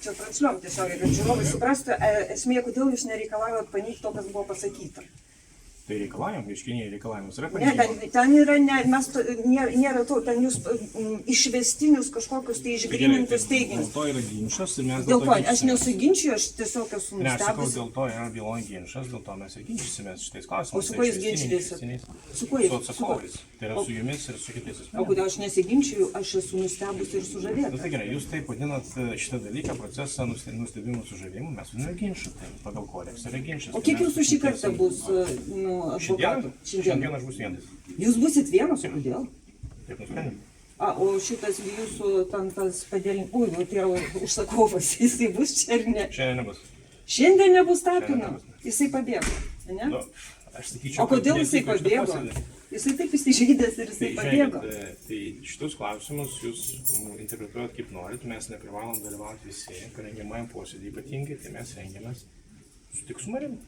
čia transliuom tiesiogiai, kad žiūrovai suprastų esmė, kodėl jūs nereikalaujat paneigti to, kas buvo pasakyta. Tai reikalaujam, ieškiniai reikalavimus yra Ne, paneigimo. ten yra, nėra to, ten jūs išvestinius kažkokius tai išgrynintus teiginius. Dėl to yra ginčas ir mes Dėl to, aš ginčysimės. nesuginčiu, aš tiesiog esu Ne, aš sakau, nustebusi. dėl to yra byloje ginčas, dėl to mes ir ginčysimės šitais klausimais. O su kuo jūs ginčytėsit? Su kuo jūs? Su atsakovais. Tai yra su jumis ir su kitais O asmenimis. kodėl aš nesiginčiu, aš esu nustebusi ir Na sužavėta. tai gerai, jūs taip vadinat šitą dalyką, procesą nustebimų sužavėjimų, mes vadiname ginčą, tai pagal kodeksą yra ginčas. O kiek jūsų šį kartą bus advokatų? Šiandien aš bus vienas. Jūs busit vienas, o kodėl? Taip nusprendėm. O šitas jūsų ten tas padėlinis, tai yra užsakovas, jisai bus čia ar ne? Šiandien nebus. Šiandien nebus tapino, Šiandien nebus. jisai pabėgo, ne? Nu, aš sakyčiau, O kodėl kad jisai nevyko šitą pabėgo? posėdį. Jisai taip įsižeidęs ir jisai pabėgo. Tai šitus klausimus jūs interpretuojat kaip norit, mes neprivalom dalyvauti visi, kadangi man posėdį ypatingai, tai mes rengiamės tik su manim.